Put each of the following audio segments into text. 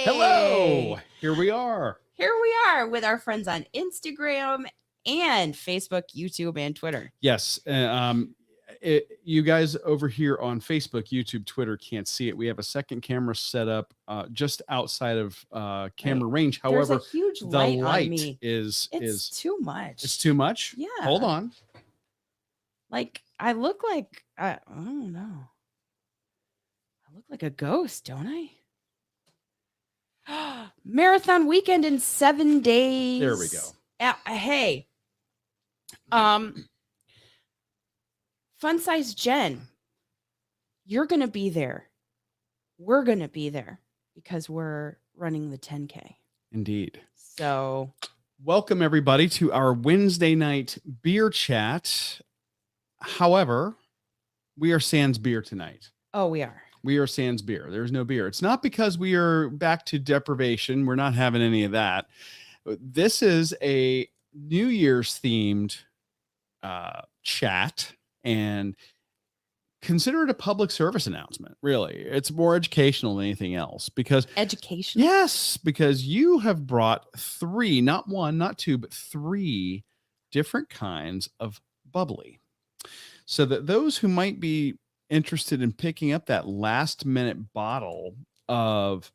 Hello, here we are. Here we are with our friends on Instagram and Facebook, YouTube, and Twitter. Yes, you guys over here on Facebook, YouTube, Twitter can't see it. We have a second camera set up just outside of camera range. However, there's a huge the light light on me. is too much. It's too much. Yeah. Hold on. Like I look like I don't know. I look like a ghost, don't I? Marathon weekend in 7 days. There we go. Hey, Fun Size Jen, you're gonna be there. We're gonna be there because we're running the 10K. Indeed. So, welcome everybody to our Wednesday night beer chat. However, we are sans beer tonight. Oh, we are. We are sans beer. There's no beer. It's not because we are back to deprivation. We're not having any of that. This is a New Year's themed chat, and consider it a public service announcement. Really, it's more educational than anything else. Because educational. Yes, because you have brought three, not one, not two, but three different kinds of bubbly, so that those who might be interested in picking up that last minute bottle of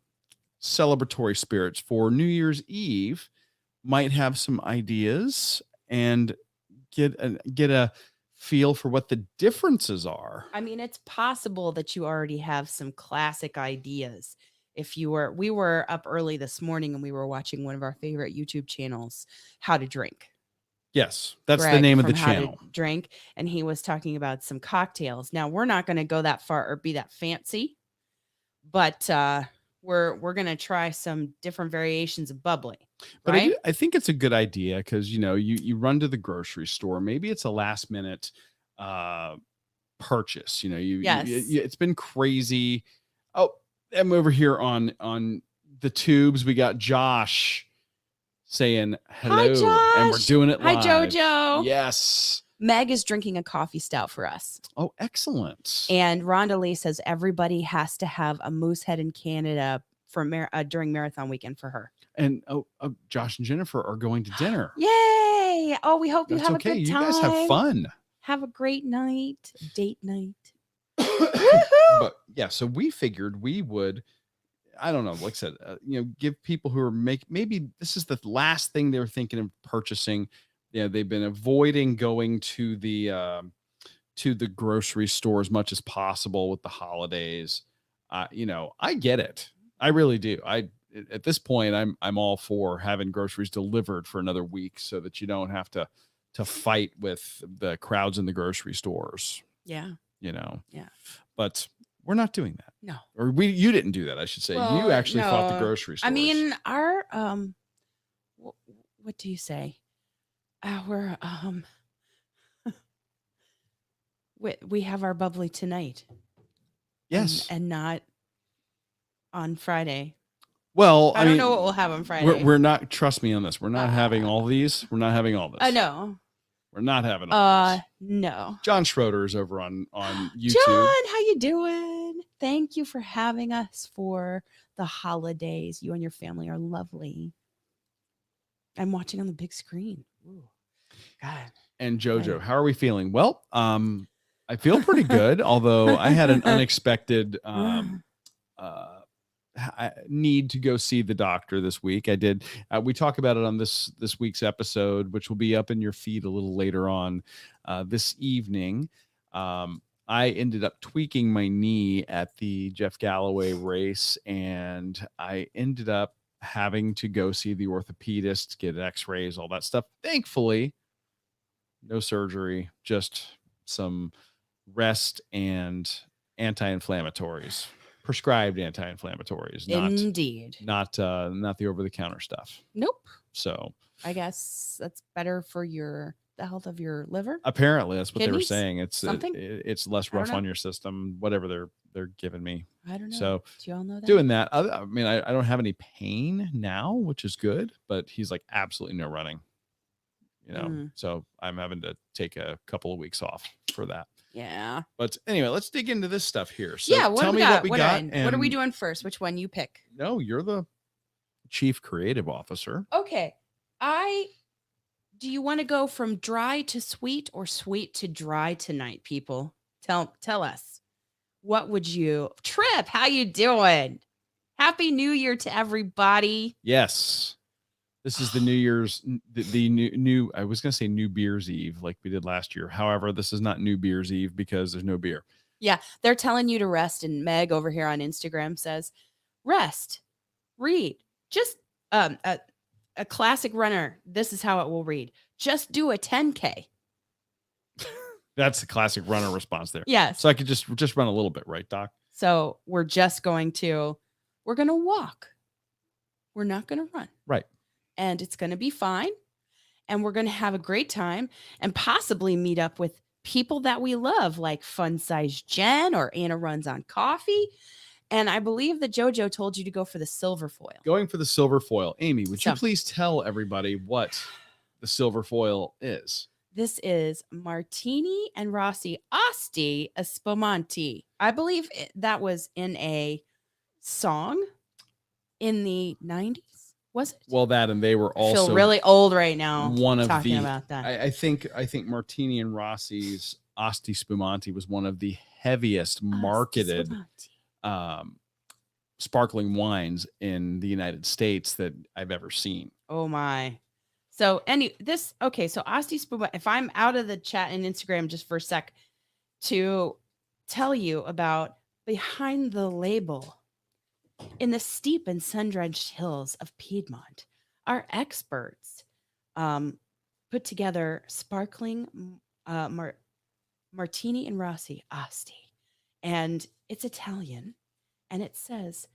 celebratory spirits for New Year's Eve might have some ideas and get a feel for what the differences are. I mean, it's possible that you already have some classic ideas. We were up early this morning and we were watching one of our favorite YouTube channels, How to Drink. Yes, that's Greg the name of the from How to channel. Drink, and he was talking about some cocktails. Now, we're not going to go that far or be that fancy, but we're going to try some different variations of bubbly. But right? I think it's a good idea because, you run to the grocery store. Maybe it's a last minute purchase. Yes. It's been crazy. Oh, I'm over here on the tubes. We got Josh saying hello. Hi, Josh. And we're doing it live. Hi, Jojo. Yes. Meg is drinking a coffee stout for us. Oh, excellent. And Rhonda Lee says everybody has to have a Moosehead in Canada for during marathon weekend for her. And Josh and Jennifer are going to dinner. Yay! Oh, we hope you have a good time. You guys have fun. Have a great night, date night. But yeah, so we figured we would, I don't know, like I said, give people who are maybe this is the last thing they were thinking of purchasing. They've been avoiding going to the grocery store as much as possible with the holidays. I get it. I really do. At this point, I'm all for having groceries delivered for another week so that you don't have to fight with the crowds in the grocery stores. Yeah. Yeah. But we're not doing that. No. Or you didn't do that, I should say. Well, you actually no. fought the grocery stores. I mean, our what do you say? Our we have our bubbly tonight. Yes. And not on Friday. Well, I don't know what we'll have on Friday. We're not, trust me on this. We're not having all these. We're not having all this. No. We're not having all this. No. John Schroeder is over on YouTube. John, how you doing? Thank you for having us for the holidays. You and your family are lovely. I'm watching on the big screen. Ooh. God. And Jojo, how are we feeling? Well, I feel pretty good, although I had an unexpected need to go see the doctor this week. I did. We talk about it on this week's episode, which will be up in your feed a little later on this evening. I ended up tweaking my knee at the Jeff Galloway race, and I ended up having to go see the orthopedist, get x-rays, all that stuff. Thankfully, no surgery, just some rest and anti-inflammatories. Prescribed anti-inflammatories, not the over-the-counter stuff. Nope. So I guess that's better for the health of your liver. Apparently, that's what Kidneys? they were saying. It's less rough on know. your system. Whatever they're giving me. I don't know. So do y'all know that? Doing that. I mean, I don't have any pain now, which is good. But he's like absolutely no running. So I'm having to take a couple of weeks off for that. Yeah. But anyway, let's dig into this stuff here. So yeah. tell me what we got. What are we doing first? Which one you pick? No, you're the Chief Creative Officer. Okay. Do you want to go from dry to sweet or sweet to dry tonight, people? Tell us. What would you Trip, how you doing? Happy New Year to everybody. Yes. This is the New Year's, the new, I was going to say New Beer's Eve like we did last year. However, this is not New Beer's Eve because there's no beer. Yeah, they're telling you to rest. And Meg over here on Instagram says, rest, read. Just a classic runner. This is how it will read. Just do a 10K. That's the classic runner response there. Yes. So I could just run a little bit, right, Doc? So we're going to walk. We're not going to run. Right. And it's going to be fine. And we're going to have a great time and possibly meet up with people that we love, like Fun Size Jen or Anna Runs on Coffee. And I believe that JoJo told you to go for the silver foil. Going for the silver foil. Amy, would you So- please tell everybody what the silver foil is? This is Martini and Rossi Asti Spumante. I believe that was in a song in the 90s. Was it? Well, that, and they were I also feel really old right now one of talking the, about that. I think Martini and Rossi's Asti Spumante was one of the heaviest marketed Spumante. sparkling wines in the United States that I've ever seen. Oh my. So so Asti Spumante, if I'm out of the chat and Instagram just for a sec to tell you about behind the label. In the steep and sun-drenched hills of Piedmont, our experts put together sparkling Martini and Rossi Asti. And it's Italian. And it says,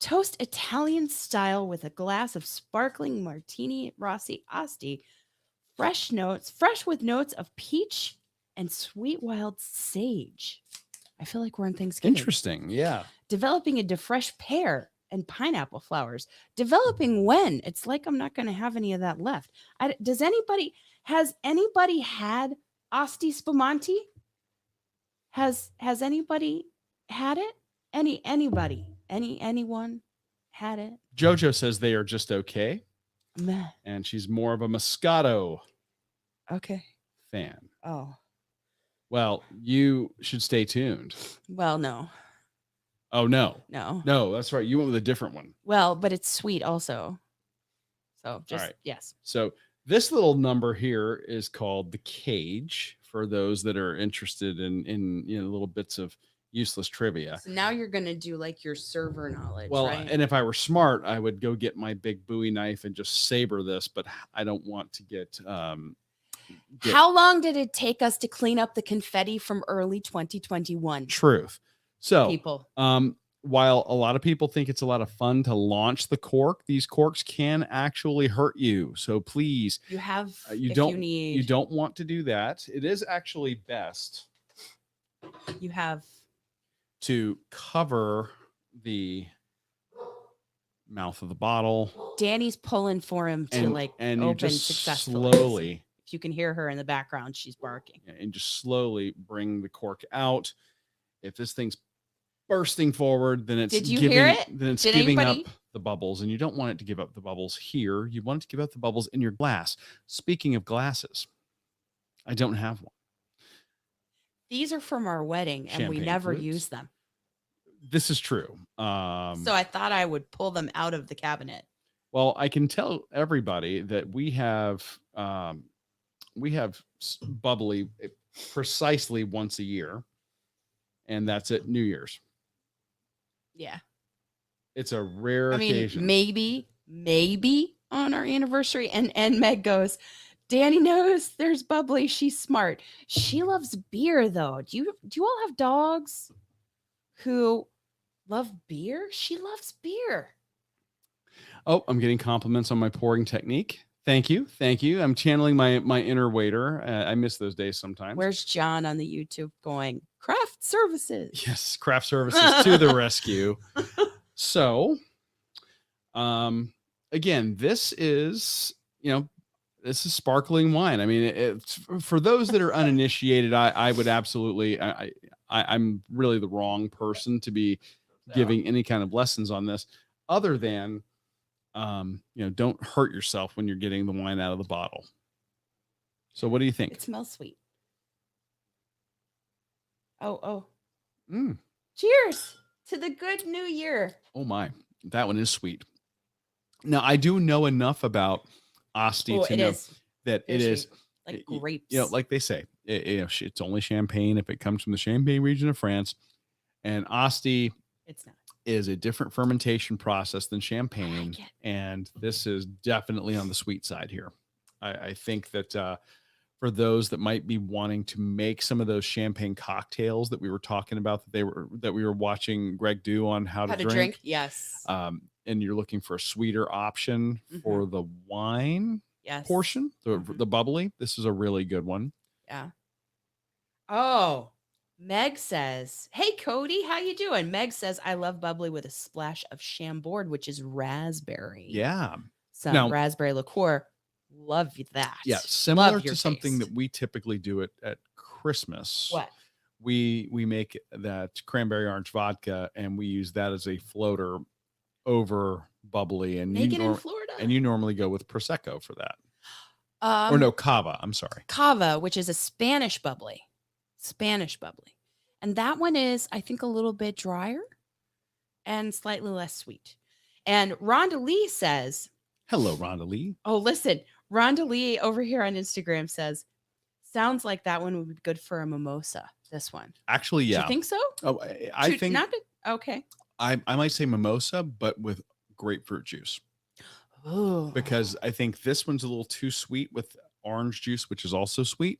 toast Italian style with a glass of sparkling Martini Rossi Asti. Fresh with notes of peach and sweet wild sage. I feel like we're in Thanksgiving. Interesting. Yeah. Developing into fresh pear and pineapple flowers. Developing when? It's like I'm not going to have any of that left. Has anybody had Asti Spumante? Has anybody had it? Anyone had it? JoJo says they are just okay. Meh. And she's more of a Moscato Okay. fan. Oh. Well, you should stay tuned. Well, no. Oh, no. No. That's right. You went with a different one. Well, but it's sweet also. So just, right. yes. So this little number here is called the cage for those that are interested in little bits of useless trivia. So now you're going to do like your server knowledge, Well, right? and if I were smart, I would go get my big Bowie knife and just saber this, but I don't want to get how long did it take us to clean up the confetti from early 2021? truth. So People. While a lot of people think it's a lot of fun to launch the cork, these corks can actually hurt you. So please, You have you if don't you need you don't want to do that. It is actually best you have to cover the mouth of the bottle Danny's pulling for him to and open you just successfully. slowly, If you can hear her in the background, she's barking. and just slowly bring the cork out. If this thing's bursting forward, then it's Did you giving, hear it? then it's Did giving anybody? up the bubbles, and you don't want it to give up the bubbles here. You want it to give up the bubbles in your glass. Speaking of glasses, I don't have one. These are from our wedding and we Champagne never flutes. use them. This is true. So I thought I would pull them out of the cabinet. Well, I can tell everybody that we have bubbly precisely once a year, and that's at New Year's. Yeah. It's a rare I mean, occasion. maybe on our anniversary. And Meg goes, Danny knows there's bubbly. She's smart. She loves beer though. Do you all have dogs who love beer? She loves beer. Oh, I'm getting compliments on my pouring technique. Thank you. I'm channeling my inner waiter. I miss those days sometimes. Where's John on the YouTube going, craft services? Yes, craft services to the rescue. So, again, this is sparkling wine. I mean, it's for those that are uninitiated. I would absolutely. I'm really the wrong person to be giving any kind of lessons on this, other than don't hurt yourself when you're getting the wine out of the bottle. So what do you think? It smells sweet. Oh. Mm. Cheers to the good new year. Oh my, that one is sweet. Now I do know enough about Asti to it know is that it very is sweet, like y- grapes. like they say, it's only champagne if it comes from the Champagne region of France, and Asti it's not. is a different fermentation process than I champagne, like it. and this is definitely on the sweet side here. I think that for those that might be wanting to make some of those champagne cocktails that we were talking about that we were watching Greg do on how to drink. Yes. And you're looking for a sweeter option for the wine Yes. portion, the bubbly, this is a really good one. Yeah. Oh, Meg says, "Hey Cody, how you doing?" Meg says, "I love bubbly with a splash of Chambord, which is raspberry." Yeah. Some Now- raspberry liqueur. Love that. Yeah, similar Love to your something taste. that we typically do at Christmas. What? We make that cranberry orange vodka, and we use that as a floater over bubbly, and Make it in Florida. and you normally go with prosecco for that. Um, Or no, cava. I'm sorry. Cava, which is a Spanish bubbly. And that one is, I think, a little bit drier and slightly less sweet. And Rhonda Lee says, Hello, Rhonda Lee. oh, listen, Rhonda Lee over here on Instagram says, sounds like that one would be good for a mimosa. This one. Actually, Do yeah. you think so? Oh, I think Not to, okay. I might say mimosa, but with grapefruit juice. Oh, Because I think this one's a little too sweet with orange juice, which is also sweet.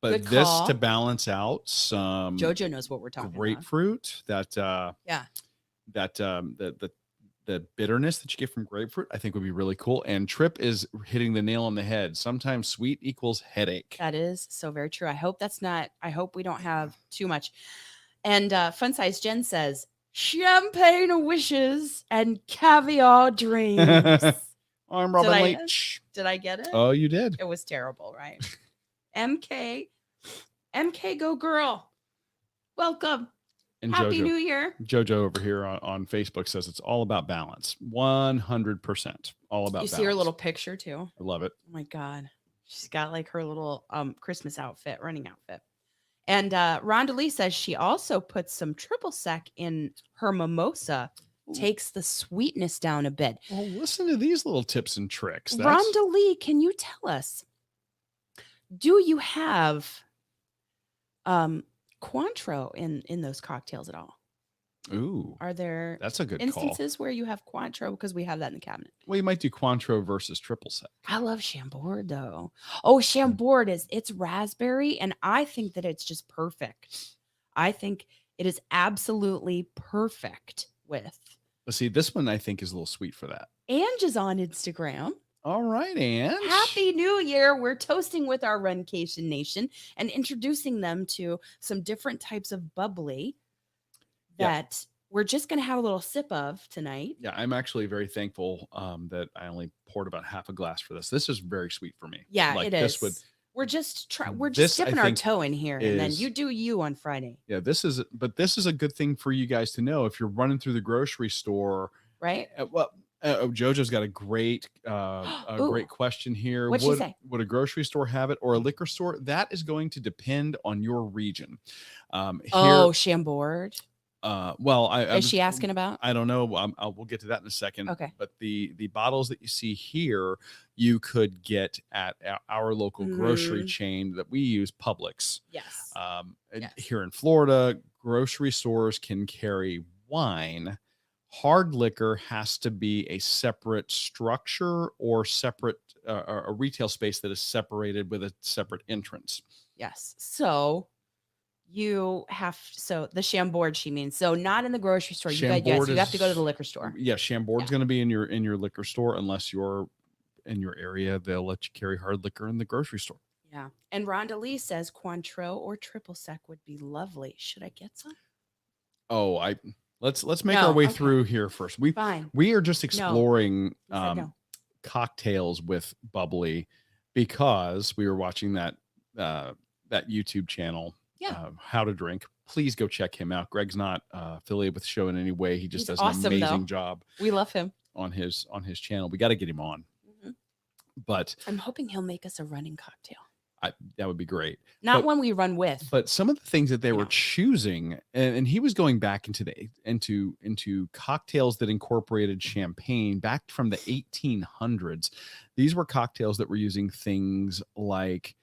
But Good this call. to balance out some JoJo knows what we're talking about. grapefruit, that the bitterness that you get from grapefruit, I think would be really cool. And Trip is hitting the nail on the head. Sometimes sweet equals headache. That is so very true. I hope we don't have too much. And Fun Size Jen says, champagne wishes and caviar dreams. I'm Robin Did I- Leach. Did I get it? Oh, you did. It was terrible, right? MK go girl. Welcome. And Happy New Year. Jojo over here on Facebook says it's all about balance. 100% all about You balance. see her little picture too? I love it. Oh my God. She's got like her little Christmas outfit, running outfit. And Rhonda Lee says she also puts some triple sec in her mimosa, takes the sweetness down a bit. Well, listen to these little tips and tricks. Rhonda Lee, can you tell us, do you have Cointreau in those cocktails at all? Ooh, Are there that's a good instances where you have Cointreau? Because we have that in the cabinet. Well, you might do Cointreau versus triple sec. I love Chambord though. Oh, Chambord it's raspberry, and I think that it's just perfect. I think it is absolutely perfect with. Let's see, this one I think is a little sweet for that. Ange is on Instagram. All right, Ange. Happy New Year. We're toasting with our Runcation Nation and introducing them to some different types of bubbly that we're just going to have a little sip of tonight. Yeah, I'm actually very thankful that I only poured about half a glass for this. This is very sweet for me. Yeah, like, it is. This would, we're just this, I dipping our think, toe in here, and then you do you on Friday. Yeah, this is a good thing for you guys to know if you're running through the grocery store, right? Jojo's got a great great question here. What'd she say? Would a grocery store have it or a liquor store? That is going to depend on your region. Chambord. Well, is she asking about? I don't know. We'll get to that in a second. Okay. But the bottles that you see here, you could get at our local grocery chain that we use, Publix. Yes. Here in Florida, grocery stores can carry wine. Hard liquor has to be a separate structure or separate a retail space that is separated with a separate entrance. Yes. So you have the Chambord, she means. So not in the grocery store. You have to go to the liquor store. Yeah, Chambord's going to be in your liquor store unless you're in your area. They'll let you carry hard liquor in the grocery store. Yeah. And Rhonda Lee says Cointreau or triple sec would be lovely. Should I get some? Oh, let's make our way through here first. We are just exploring cocktails with bubbly because we were watching that YouTube channel. How to Drink. Please go check him out. Greg's not affiliated with the show in any way. He just does an amazing job. We love him. on his channel. We got to get him on, Mhm. but I'm hoping he'll make us a running cocktail. that would be great. Not But- one we run with. But some of the things that they were No. choosing, and he was going back into cocktails that incorporated champagne back from the 1800s. These were cocktails that were using things like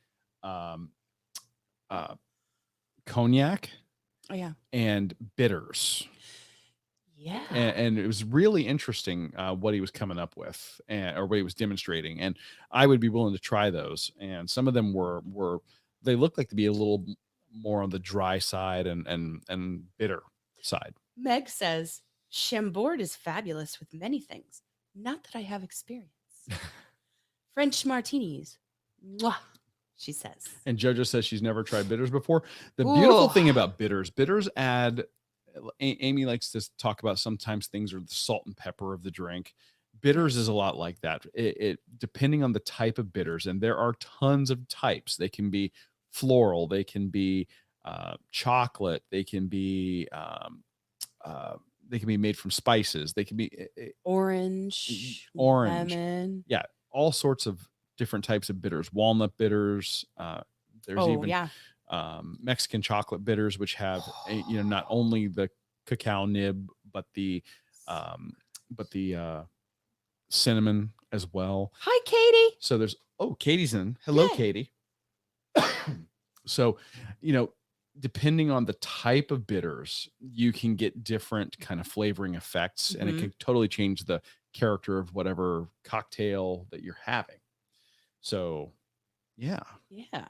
cognac Oh yeah. and bitters. Yeah. And it was really interesting what he was coming up with, or what he was demonstrating. And I would be willing to try those. And some of them were they looked like to be a little more on the dry side and bitter side. Meg says Chambord is fabulous with many things. Not that I have experience. French martinis. Mwah, she says. And JoJo says she's never tried bitters before. The beautiful Ooh. thing about bitters add. Amy likes to talk about sometimes things are the salt and pepper of the drink. Bitters is a lot like that. It depending on the type of bitters, and there are tons of types. They can be floral, they can be chocolate, they can be made from spices, they can be Orange. Lemon. yeah, all sorts of different types of bitters. Walnut bitters. There's even yeah. Mexican chocolate bitters, which have not only the cacao nib but the cinnamon as well. Hi, Katie. So there's Katie's in. Hello, Yay. Katie. So depending on the type of bitters, you can get different kind of flavoring effects, and it Mhm. can totally change the character of whatever cocktail that you're having. So yeah. Yeah.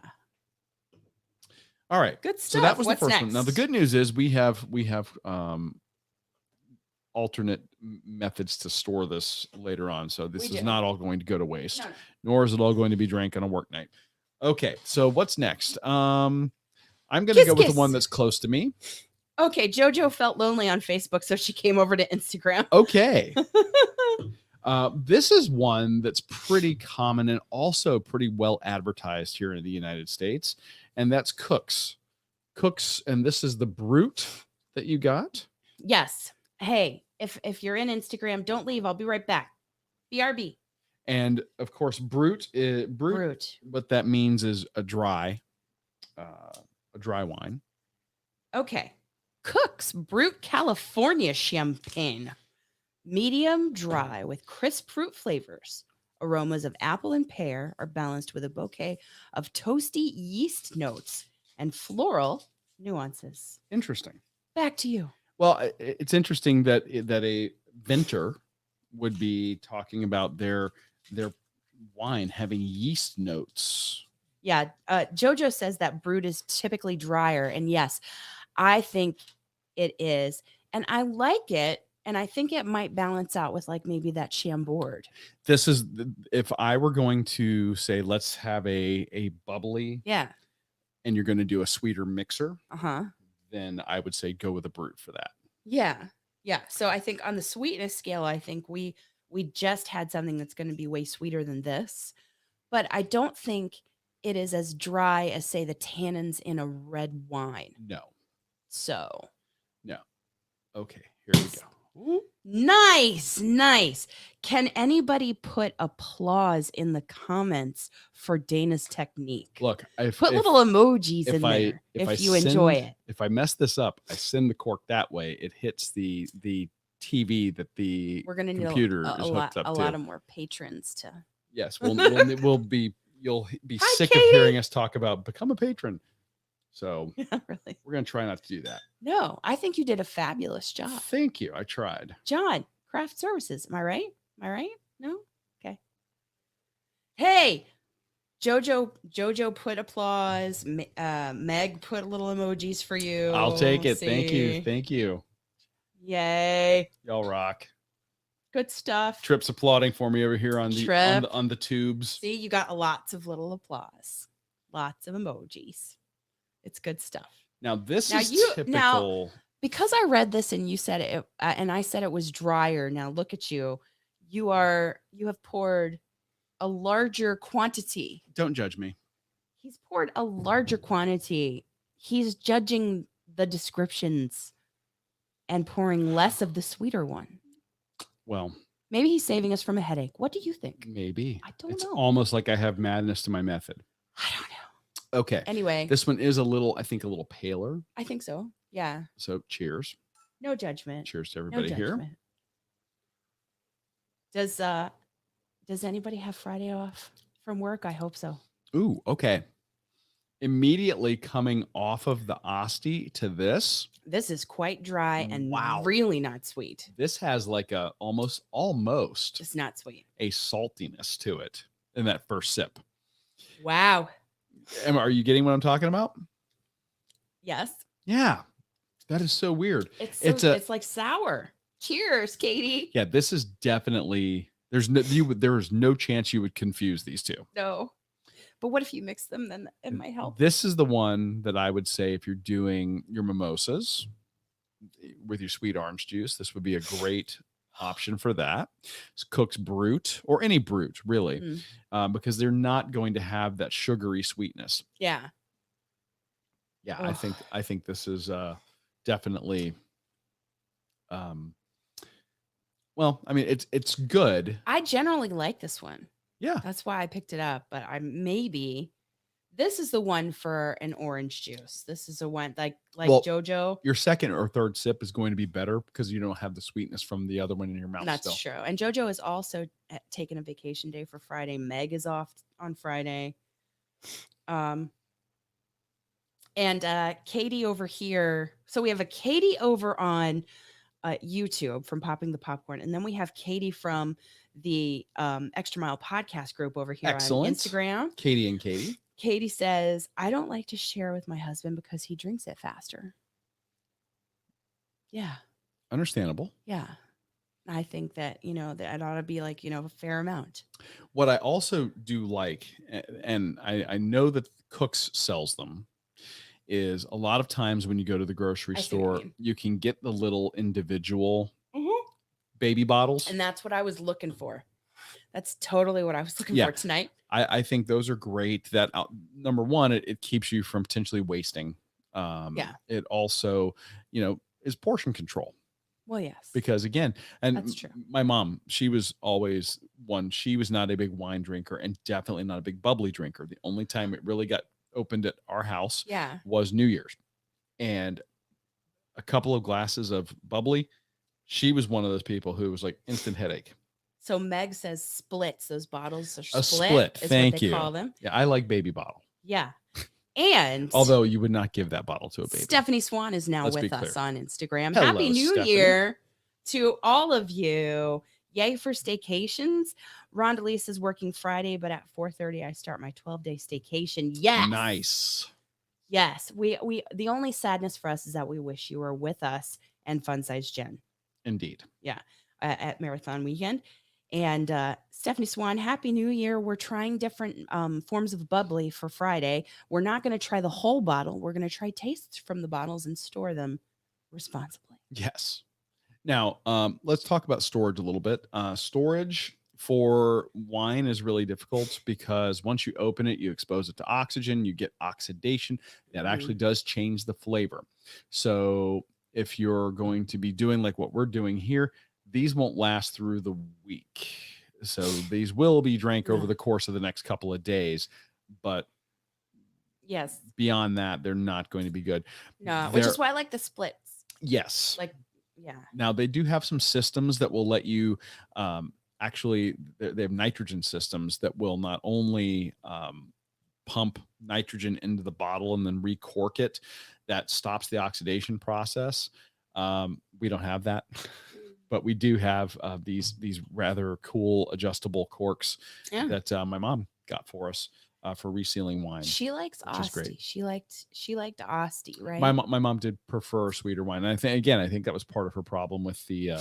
All right. Good So stuff. that was What's the first one. Now the next? good news is we have alternate methods to store this later on. So this We is do. not all going to go to waste, No. nor is it all going to be drank on a work night. Okay. So what's next? I'm going to go with the one Kiss. that's close to me. Okay, JoJo felt lonely on Facebook, so she came over to Instagram. Okay. This is one that's pretty common and also pretty well advertised here in the United States, and that's Cook's. And this is the Brut that you got. Yes. Hey, if you're in Instagram, don't leave. I'll be right back. BRB. And of course, Brut. Brut. What that means is a dry wine. Okay. Cook's Brut California Champagne. Medium dry with crisp fruit flavors. Aromas of apple and pear are balanced with a bouquet of toasty yeast notes and floral nuances. Interesting. Back to you. Well, it's interesting that a vintner would be talking about their wine having yeast notes. Yeah. JoJo says that Brut is typically drier. And yes, I think it is. And I like it. And I think it might balance out with like maybe that Chambord. This is, if I were going to say, let's have a bubbly, Yeah. and you're going to do a sweeter mixer, Uh-huh. then I would say go with a Brut for that. Yeah. Yeah. So I think on the sweetness scale, I think we just had something that's going to be way sweeter than this. But I don't think it is as dry as, say, the tannins in a red wine. No. So Okay, here we go. nice. Can anybody put applause in the comments for Dana's technique? Look, Put little emojis in I there if I you enjoy send- it. If I mess this up, I send the cork that way. It hits the TV that the We're gonna need computer a is hooked up to. lot of more patrons to. Yes, we'll be. You'll be Hi, sick Katie. of hearing us talk about become a patron. So Yeah, really. we're gonna try not to do that. No, I think you did a fabulous job. Thank you. I tried. John, Craft Services. Am I right? No? Okay. Hey, Jojo put applause. Meg put little emojis for you. I'll take it. See? Thank you. Yay. Y'all rock. Good stuff. Tripp's applauding for me over here on Trip. on the tubes. See, you got lots of little applause. Lots of emojis. It's good stuff. Now this Now is now- typical. Because I read this and you said it, and I said it was drier. Now look at you. You have poured a larger quantity. Don't judge me. He's poured a larger quantity. He's judging the descriptions and pouring less of the sweeter one. Well, Maybe he's saving us from a headache. What do you think? Maybe. I don't It's know. almost like I have madness to my method. I don't know. Okay. Anyway, This one is a little, I think, a little paler. I think so. Yeah. So cheers. No judgment. Cheers to No everybody here. judgment. Does anybody have Friday off from work? I hope so. Ooh, okay. Immediately coming off of the Asti to this, This is quite dry and Wow. really not sweet. this has like a almost Just not sweet. a saltiness to it in that first sip. Wow. Emma, are you getting what I'm talking about? Yes. Yeah. That is so weird. It's like sour. Cheers, Katie. Yeah, this is definitely there is no chance you would confuse these two. No. But what if you mix them? Then it might help. This is the one that I would say if you're doing your mimosas with your sweet orange juice, this would be a great option for that. It's Cook's Brut or any Brut, really, Mm. because they're not going to have that sugary sweetness. Yeah. Yeah, Ugh. I think this is definitely. Well, I mean, it's good. I generally like this one. Yeah, That's why I picked it up. But this is the one for an orange juice. This is the one like Well, JoJo. your second or third sip is going to be better because you don't have the sweetness from the other one in your mouth. That's still. true. And JoJo is also taking a vacation day for Friday. Meg is off on Friday. And Katie over here. So we have a Katie over on YouTube from Popping the Popcorn. And then we have Katie from the Extra Mile podcast group over here Excellent. on Instagram. Katie and Katie. Katie says, I don't like to share with my husband because he drinks it faster. Yeah. Understandable. Yeah. I think that, that ought to be like, a fair amount. What I also do like, and I know that Cook's sells them, is a lot of times when you go to the grocery I see what you store, mean. you can get the little individual baby bottles. And that's what I was looking for. That's totally what I was looking Yeah. for tonight. I think those are great. That number one, it keeps you from potentially wasting. Yeah. It also, is portion control. Well, yes. Because again, and That's true. my mom, she was always one. She was not a big wine drinker and definitely not a big bubbly drinker. The only time it really got opened at our house Yeah. was New Year's, and a couple of glasses of bubbly. She was one of those people who was like instant headache. So Meg says splits. Those bottles are A split. split. Is Thank what they you. call them. Yeah, I like baby bottle. Yeah. And Although you would not give that bottle to a baby. Stephanie Swan is now Let's be with us clear. on Instagram. Hello, Happy New Stephanie. Year to all of you. Yay for staycations. Rhonda Lisa is working Friday, but at 4:30 I start my 12-day staycation. Yes. Nice. Yes. We the only sadness for us is that we wish you were with us and Fun Size Jen Indeed. at Marathon Weekend. And Stephanie Swan, Happy New Year. We're trying different forms of bubbly for Friday. We're not going to try the whole bottle. We're going to try tastes from the bottles and store them responsibly. Yes. Now, let's talk about storage a little bit. Storage for wine is really difficult because once you open it, you expose it to oxygen, you get oxidation. That actually does change the flavor. So if you're going to be doing like what we're doing here, these won't last through the week. So these will be drank over the course of the next couple of days, but Yes. beyond that, they're not going to be good. No, which They're- is why I like the splits. Yes. Like, yeah. Now they do have some systems that will let you actually they have nitrogen systems that will not only pump nitrogen into the bottle and then recork it. That stops the oxidation process. We don't have that, but we do have these rather cool adjustable corks that my mom got for us for resealing wine. She likes which is great. Asti. She liked Asti, right? My mom did prefer sweeter wine, and I think that was part of her problem with the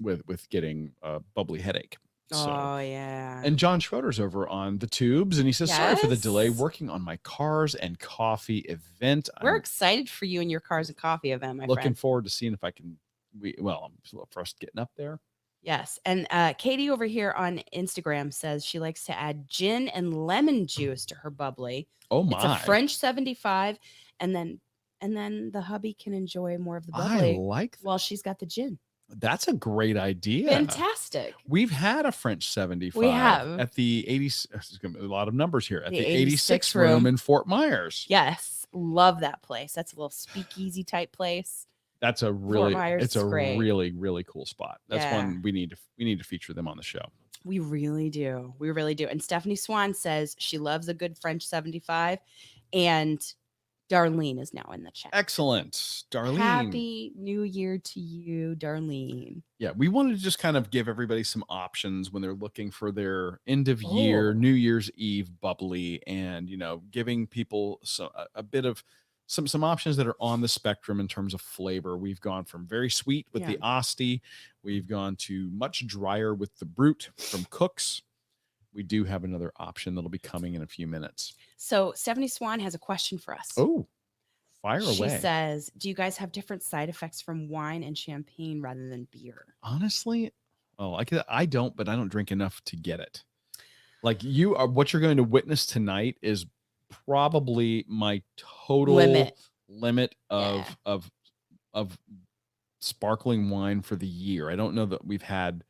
with getting a bubbly headache. So, Oh yeah. and John Schroeder's over on the tubes, and he says, "Sorry for the delay. Yes. Working on my cars and coffee event. We're I'm excited for you and your cars and coffee event, my looking friend. forward to seeing if I can. I'm for us getting up there. Yes. And Katie over here on Instagram says she likes to add gin and lemon juice to her bubbly. Oh It's my! a French 75, and then the hubby can enjoy more of the I bubbly like that. while she's got the gin. That's a great idea. Fantastic. We've had a French 75 We have. at the 80. It's gonna be a lot of numbers here at The the 86 86 room room. in Fort Myers. Yes. Love that place. That's a little speakeasy type place. That's a really Myers it's is a great. really cool spot. That's Yeah. one we need to feature them on the show. We really do. We really do. And Stephanie Swan says she loves a good French 75. And Darlene is now in the chat. Excellent. Darlene. Happy New Year to you, Darlene. Yeah, we wanted to just kind of give everybody some options when they're looking for their end of year, Oh. New Year's Eve bubbly, and giving people a bit of some options that are on the spectrum in terms of flavor. We've gone from very sweet with the Asti, we've gone to much drier with the Brut from Cooks. We do have another option that'll be coming in a few minutes. So Stephanie Swan has a question for us. Oh, fire away. She says, do you guys have different side effects from wine and champagne rather than beer? Honestly, I don't, but I don't drink enough to get it. Like what you're going to witness tonight is probably my total limit of sparkling wine for the year. I don't know that we've had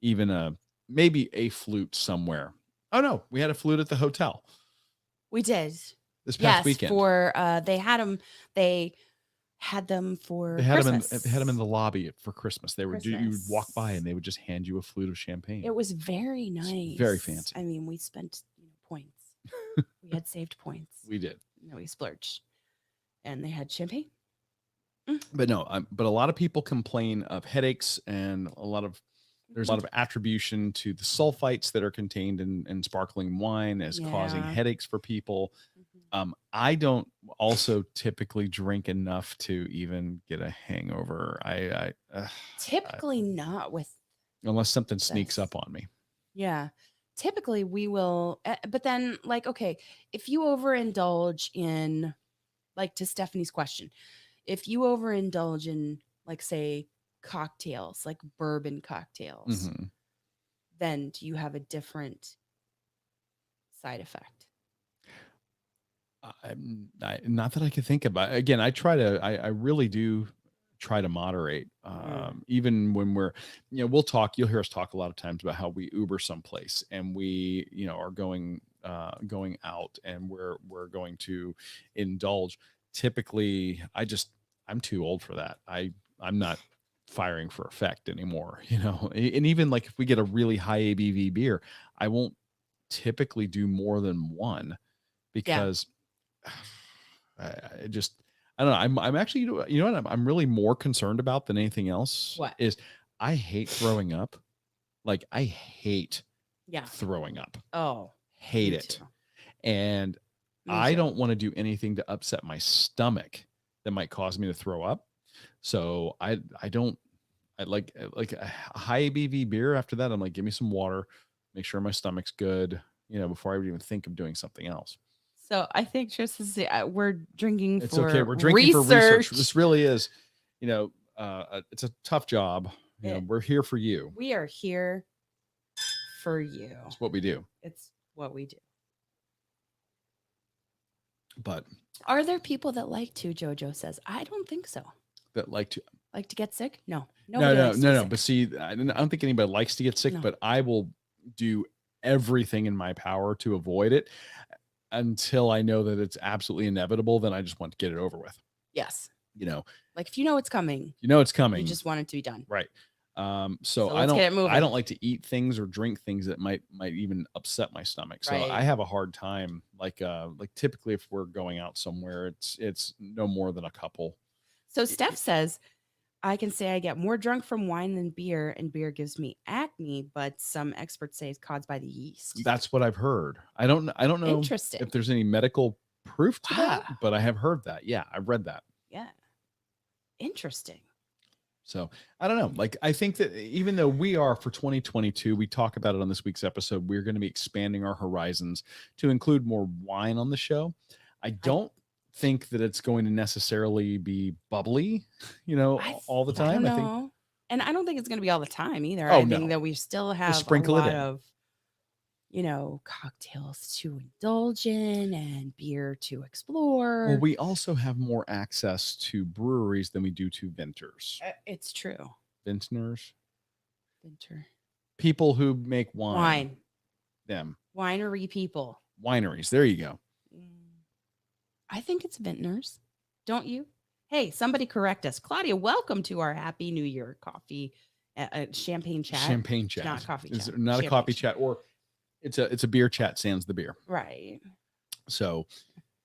even maybe a flute somewhere. Oh no, we had a flute at the hotel. We did this past weekend. For they had them for Christmas. They had them in the lobby for Christmas. They were you would walk by and they would just hand you a flute of champagne. It was very nice, very fancy. I mean, we spent points. We had saved points. We did. We splurged, and they had champagne. But no, but a lot of people complain of headaches, and there's a lot of attribution to the sulfites that are contained in sparkling wine as causing headaches for people. I don't also typically drink enough to even get a hangover. Typically not with unless something sneaks up on me. Yeah. Typically we will, but then okay, if you overindulge in, to Stephanie's question, if you overindulge in say cocktails, like bourbon cocktails, then do you have a different side effect? Not that I can think about. Again, I really do try to moderate. Even when we'll talk, you'll hear us talk a lot of times about how we Uber someplace and we, are going out and we're going to indulge. Typically, I'm too old for that. I'm not firing for effect anymore, and even if we get a really high ABV beer, I won't typically do more than one because I don't know. I'm actually, what I'm really more concerned about than anything else is I hate throwing up. I hate throwing up. Oh, hate it. Too. And I don't want to do anything to upset my stomach that might cause me to throw up. So I like a high ABV beer. After that, I'm like, give me some water, make sure my stomach's good, before I would even think of doing something else. So I think just to say, we're drinking it's for okay. We're drinking for research. This really is, it's a tough job. We're here for you. We are here for you. It's what we do. It's what we do. But are there people that like to? JoJo says, I don't think so. That like to get sick? No. No. But see, I don't think anybody likes to get sick, but I will do everything in my power to avoid it until I know that it's absolutely inevitable. Then I just want to get it over with. Yes. If you know it's coming, you just want it to be done. Right. So I don't like to eat things or drink things that might even upset my stomach. So I have a hard time. Typically if we're going out somewhere, it's no more than a couple. So Steph says, I can say I get more drunk from wine than beer, and beer gives me acne, but some experts say it's caused by the yeast. That's what I've heard. I don't know if there's any medical proof to that, but I have heard that. Yeah, I've read that. Yeah. Interesting. So I don't know. I think that even though we are for 2022, we talk about it on this week's episode, we're going to be expanding our horizons to include more wine on the show. I don't think that it's going to necessarily be bubbly, all the time. I think, and I don't think it's going to be all the time either. I think that we still have a lot of, cocktails to indulge in and beer to explore. Well, we also have more access to breweries than we do to vintners. It's true. Vintners, Winter. people who make wine. Wine. Them Winery people. wineries. There you go. I think it's vintners. Don't you? Hey, somebody correct us. Claudia, welcome to our Happy New Year coffee, champagne chat. Champagne chat. Not coffee It's chat. not a Champagne coffee chat, or it's a beer chat sans the beer. Right. So,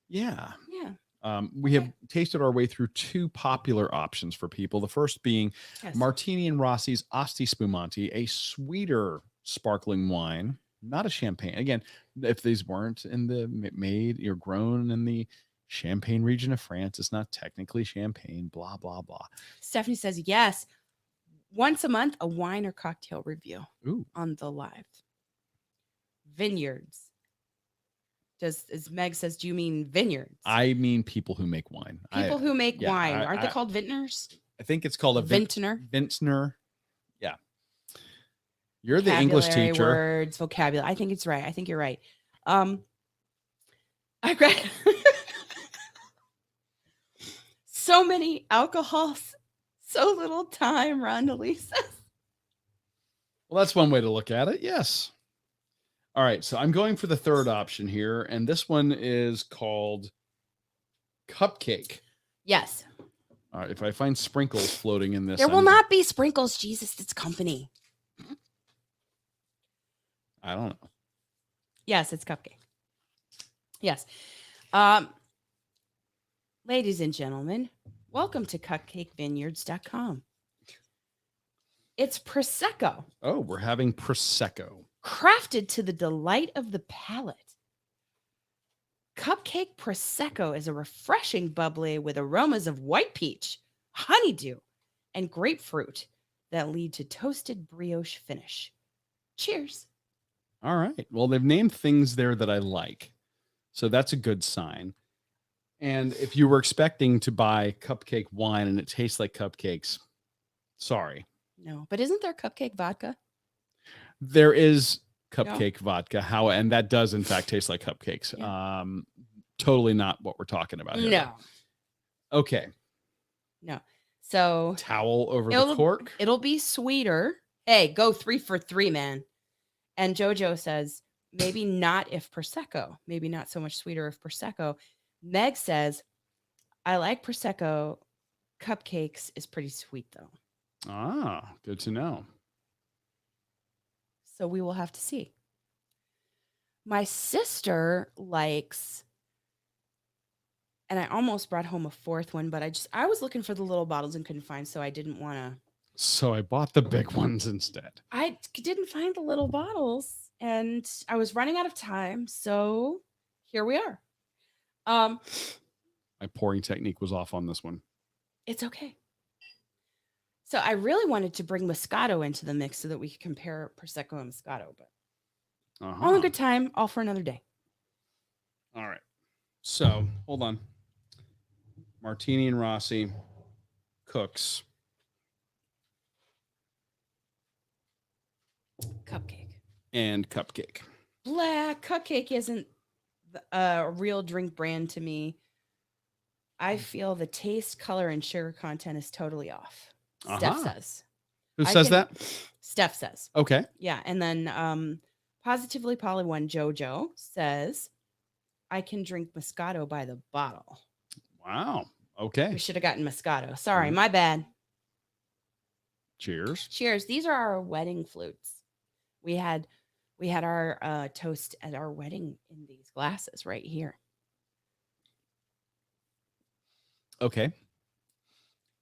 yeah. Yeah. We have tasted our way through two popular options for people. The first being Yes. Martini and Rossi's Asti Spumante, a sweeter sparkling wine, not a champagne. Again, if these weren't in the made or grown in the Champagne region of France, it's not technically champagne, blah, blah, blah. Stephanie says, yes, once a month, a wine or cocktail review Ooh, on the live. Vineyards. As Meg says, do you mean vineyards? I mean people who make wine. People who make yeah, wine. Aren't they I- called vintners? I think it's called a Vintner. vintner. Yeah. You're the English Vocabulary teacher. Words, vocabulary. I think it's right. I think you're right. I read so many alcohols, so little time, Rhonda Lee says. Well, that's one way to look at it. Yes. All right. So I'm going for the third option here. And this one is called Cupcake. Yes. All right. If I find sprinkles floating in this, There will not be sprinkles. Jesus, it's company. I don't know. Yes, it's cupcake. Yes. Ladies and gentlemen, welcome to cupcakevineyards.com. It's Prosecco, Oh, we're having Prosecco. crafted to the delight of the palate. Cupcake Prosecco is a refreshing bubbly with aromas of white peach, honeydew, and grapefruit that lead to toasted brioche finish. Cheers. All right. Well, they've named things there that I like. So that's a good sign. And if you were expecting to buy cupcake wine and it tastes like cupcakes, sorry. No, but isn't there cupcake vodka? There is cupcake vodka, and that does in fact taste like cupcakes. Yeah. Totally not what we're talking about here. No. Okay. No. So Towel over the cork. it'll be sweeter. Hey, go 3 for 3, man. And Jojo says, maybe not if Prosecco. Maybe not so much sweeter if Prosecco. Meg says, I like Prosecco. Cupcakes is pretty sweet, though. Ah, good to know. So we will have to see. My sister likes, and I almost brought home a fourth one, but I was looking for the little bottles and couldn't find, so I didn't want to. So I bought the big ones instead. I didn't find the little bottles and I was running out of time. So here we are. My pouring technique was off on this one. It's okay. So I really wanted to bring Moscato into the mix so that we could compare Prosecco and Moscato, but all in good time, all for another day. All right. So hold on. Martini and Rossi, Cooks. Cupcake. And Cupcake. Black Cupcake isn't a real drink brand to me. I feel the taste, color, and sugar content is totally off. Steph says. Who says that? Steph says. Okay. Yeah. And then Positively Poly One Jojo says, I can drink Moscato by the bottle. Wow. Okay. We should have gotten Moscato. Sorry, my bad. Cheers. Cheers. These are our wedding flutes. We had our toast at our wedding in these glasses right here. Okay.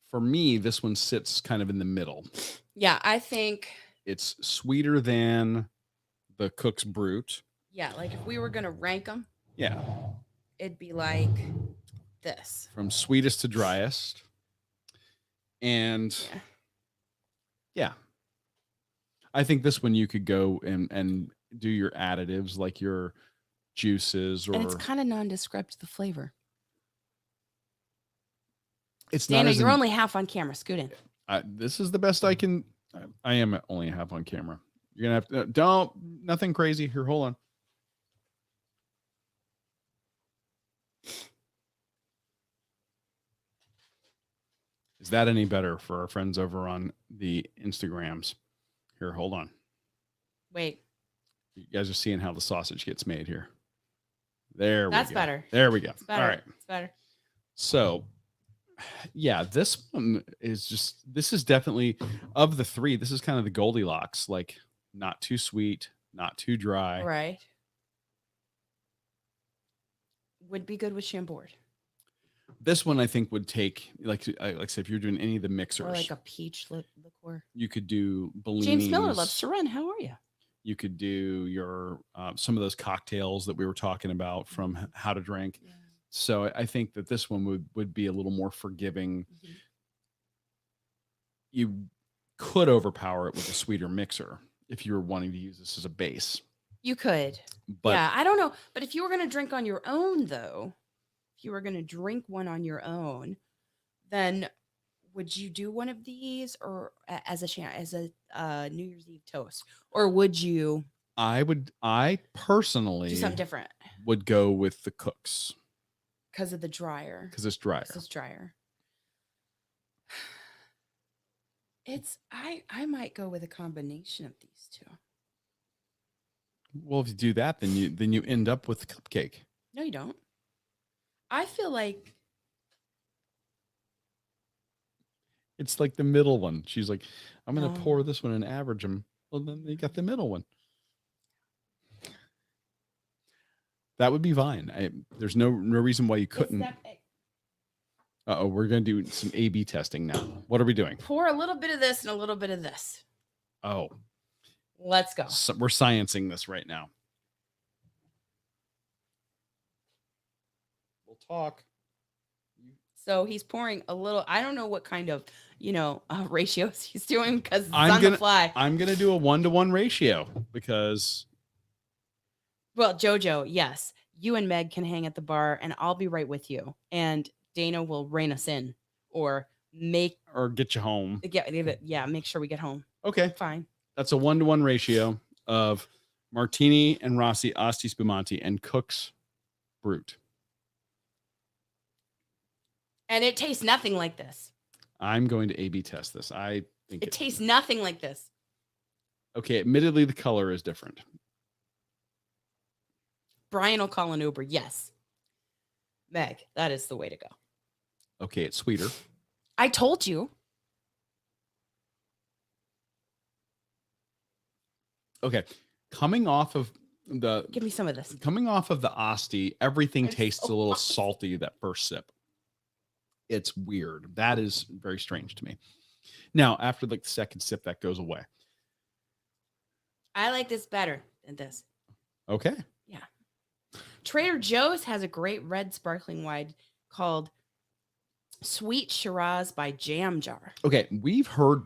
For me, this one sits kind of in the middle. Yeah, I think It's sweeter than the Cook's Brute. yeah, like if we were gonna rank them, Yeah. it'd be like this. From sweetest to driest. And yeah. I think this one you could go and do your additives like your juices or And it's kind of nondescript, the flavor. it's Dana, not you're only half on camera. Scoot in. this is the best I can. I am only half on camera. You're gonna have to nothing crazy here. Hold on. Is that any better for our friends over on the Instagrams? Here, hold on. Wait, You guys are seeing how the sausage gets made here. There we go. that's better. There we go. It's better. All right. It's better. So, yeah, this one is just, this is definitely, of the three, this is kind of the Goldilocks, like not too sweet, not too dry. Right. Would be good with Chambord. This one I think would take, like I said, if you're doing any of the mixers, Or like a peach liqueur. you could do bellinis. James Miller loves to run. How are you? You could do your some of those cocktails that we were talking about from How to Drink. Yeah. So I think that this one would be a little more forgiving. Mhm. You could overpower it with a sweeter mixer if you were wanting to use this as a base. You could. But yeah, I don't know. But if you were going to drink on your own, though, if you were going to drink one on your own, then would you do one of these or as a New Year's Eve toast, or would you I personally do something different would go with the Cooks because of the dryer? because it's drier. This is drier. It's I might go with a combination of these two. Well, if you do that, then you end up with the cupcake. No, you don't. I feel like It's like the middle one. She's like, I'm going to No. pour this one and average them. Well, then you got the middle one. That would be fine. There's no reason why you couldn't. Uh-oh, we're going to do some A/B testing now. What are we doing? Pour a little bit of this and a little bit of this. Oh, Let's go. so we're sciencing this right now. We'll talk. So he's pouring a little. I don't know what kind of ratios he's doing because it's I'm on gonna- the fly. I'm going to do a 1-to-1 ratio because Well, Jojo, yes, you and Meg can hang at the bar, and I'll be right with you. And Dana will rein us in, or or get you home. make sure we get home. Okay. Fine. That's a 1-to-1 ratio of Martini and Rossi Asti Spumante and Cook's Brut. And it tastes nothing like this. I'm going to A/B test this. I think It tastes nothing like this. okay. Admittedly, the color is different. Brian will call an Uber. Yes. Meg, that is the way to go. Okay, it's sweeter. I told you. Okay, coming off of the Give me some of this. Asti, everything It's tastes so a little hot. salty that first sip. It's weird. That is very strange to me. Now, after like the second sip, that goes away. I like this better than this. Okay. Trader Joe's has a great red sparkling wine called Sweet Shiraz by Jam Jar. Okay, we've heard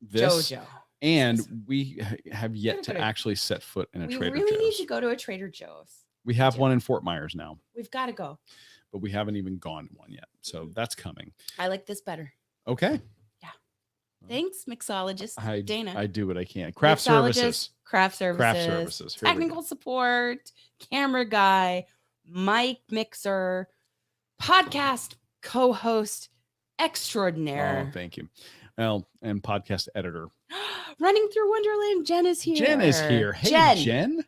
this, Jojo. and we have yet to Gotta- actually set foot in a We Trader really need Joe's. to go to a Trader Joe's. We have do. one in Fort Myers now, We've got to go. but we haven't even gone to one yet. So that's coming. I like this better. Okay. Thanks, mixologist Dana. I do what I can. Craft Mixologist, services. Craft services. Craft services. Here we go. Technical support. Camera guy. Mic mixer. Podcast co-host extraordinaire. Oh, thank you. Well, and podcast editor. Running through Wonderland. Jen is here. Jen is here. Hey, Jen.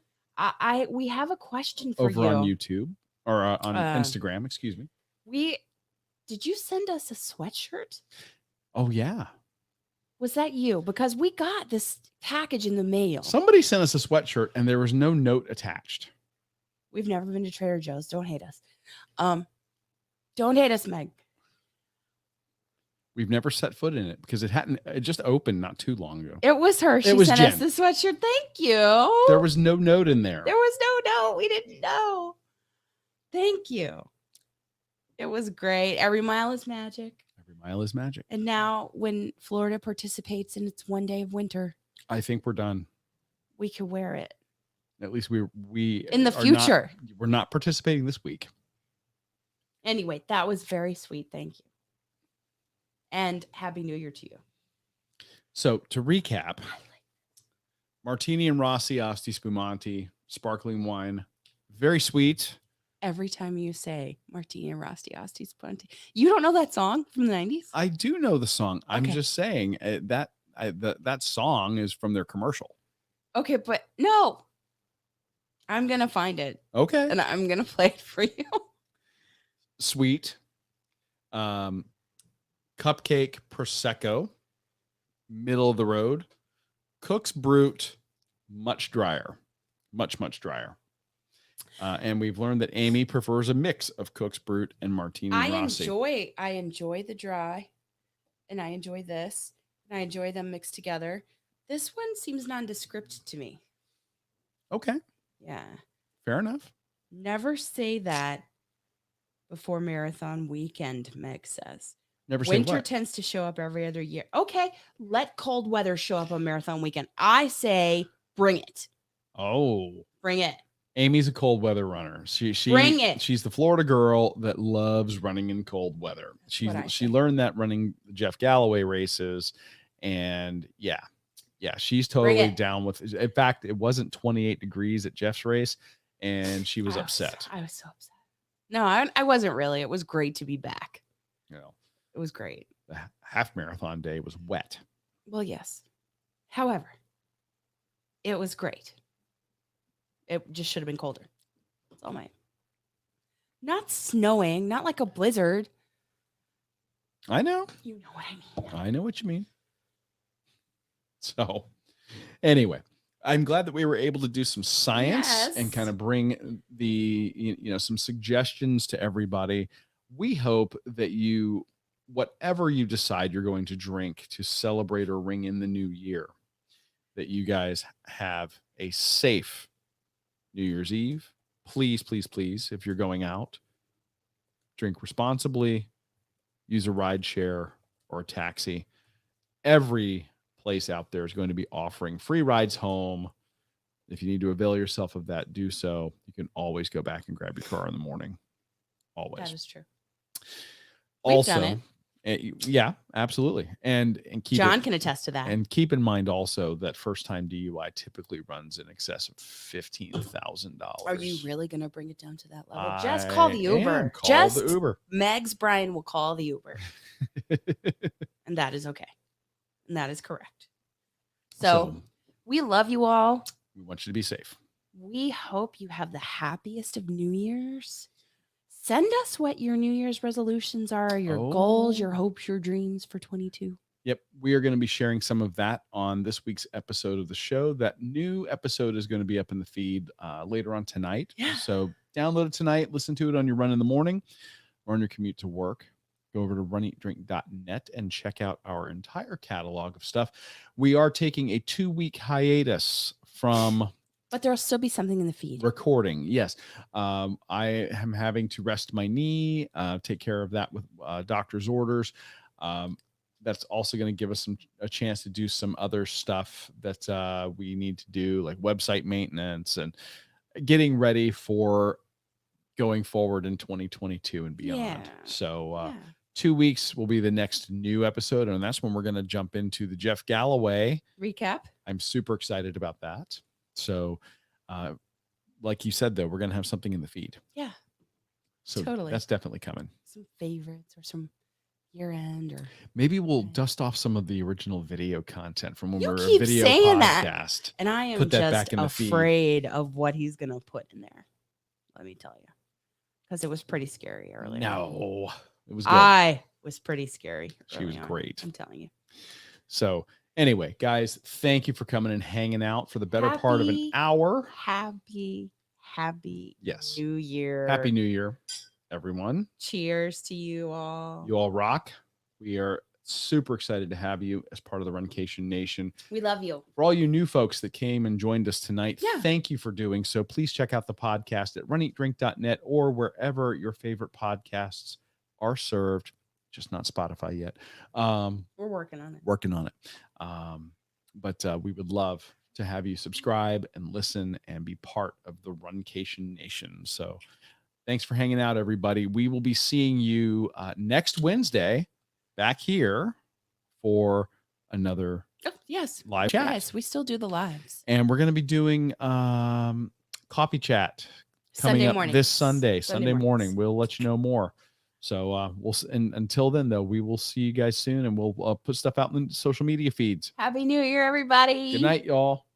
We have a question for Over you. on YouTube or on Instagram, excuse me. Did you send us a sweatshirt? Oh, yeah. Was that you? Because we got this package in the mail. Somebody sent us a sweatshirt and there was no note attached. We've never been to Trader Joe's. Don't hate us. Don't hate us, Meg. We've never set foot in it because it just opened not too long ago. It was her. She was sent us Jen. the sweatshirt. Thank you. There was no note in there. There was no note. We didn't know. Thank you. It was great. Every mile is magic. Every mile is magic. And now when Florida participates in its one day of winter, I think we're done. we can wear it. At least we In the are future. we're not participating this week. Anyway, that was very sweet. Thank you. And Happy New Year to you. So to recap, Martini and Rossi Asti Spumante, sparkling wine, very sweet, every time you say Martini Rossi Asti Spunti. You don't know that song from the 90s? I do know the song. I'm Okay. just saying that song is from their commercial. Okay, but no. I'm going to find it Okay. and I'm going to play it for you. Sweet. Cupcake Prosecco. Middle of the road. Cook's Brute. Much drier. Much drier. And we've learned that Amy prefers a mix of Cook's Brute and Martini Rossi. I enjoy the dry, and I enjoy this, and I enjoy them mixed together. This one seems nondescript to me. Okay. Yeah. Fair enough. Never say that before marathon weekend, Meg says. Never say Winter what? tends to show up every other year. Okay, let cold weather show up on marathon weekend. I say bring it. Oh. Bring it. Amy's a cold weather runner. Bring it. She's the Florida girl that loves running in cold weather. what I She say. learned that running Jeff Galloway races, and yeah, she's Bring totally it. down with. In fact, it wasn't 28 degrees at Jeff's race, and she was upset. I was so upset. No, I wasn't really. It was great to be back. You know, It was great. the half marathon day was wet. Well, yes. However, it was great. It just should have been colder. That's all my. Not snowing, not like a blizzard. I know. You know what I mean. I know what you mean. So, anyway, I'm glad that we were able to do some science and kind Yes. of bring the some suggestions to everybody. We hope that you, whatever you decide you're going to drink to celebrate or ring in the new year, that you guys have a safe New Year's Eve. Please, if you're going out, drink responsibly, use a ride share or a taxi. Every place out there is going to be offering free rides home. If you need to avail yourself of that, do so. You can always go back and grab your car in the morning. Always. That is true. We've done it. Yeah, absolutely. And keep John it, can attest to that. and keep in mind also that first time DUI typically runs in excess of $15,000. Are you really going to bring it down to that level? Just call the Uber. Call Just the Uber. Meg's Brian will call the Uber. And that is okay. And that is correct. So we love you all. We want you to be safe. We hope you have the happiest of New Year's. Send us what your New Year's resolutions are, your goals, your hopes, your dreams for 22. Yep. We are going to be sharing some of that on this week's episode of the show. That new episode is going to be up in the feed later on tonight. Yeah. So download it tonight. Listen to it on your run in the morning or on your commute to work. Go over to runeatdrink.net and check out our entire catalog of stuff. We are taking a 2-week hiatus from But there'll still be something in the feed. recording. Yes. I am having to rest my knee, take care of that with doctor's orders. That's also going to give us a chance to do some other stuff that we need to do, like website maintenance and getting ready for going forward in 2022 and beyond. Yeah. So 2 weeks will be the next new episode, and that's when we're going to jump into the Jeff Galloway Recap. I'm super excited about that. So, like you said, though, we're going to have something in the feed. Yeah. So Totally. that's definitely coming. Some favorites or some year end or Maybe we'll dust off some of the original video content from when You we were a keep video saying that. podcast. and I am Put that just back in the feed. afraid of what he's gonna put in there. Let me tell you. Because it was pretty scary earlier. No, it was good. I was pretty scary. She was early on, great. I'm telling you. So anyway, guys, thank you for coming and hanging out for the better part of an Happy- hour. Happy Yes. New Year. Happy New Year, everyone. Cheers to you all. You all rock. We are super excited to have you as part of the Runcation Nation. We love you. For all you new folks that came and joined us tonight, Yeah. thank you for doing so. Please check out the podcast at runeatdrink.net or wherever your favorite podcasts are served. Just not Spotify yet. We're working on it. Working on it. But we would love to have you subscribe and listen and be part of the Runcation Nation. So thanks for hanging out, everybody. We will be seeing you next Wednesday back here for another Oh, yes. live chat. Yes, we still do the lives. And we're going to be doing coffee chat coming Sunday up morning. this Sunday morning. mornings. We'll let you know more. So and until then, though, we will see you guys soon, and we'll put stuff out in the social media feeds. Happy New Year, everybody. Good night, y'all.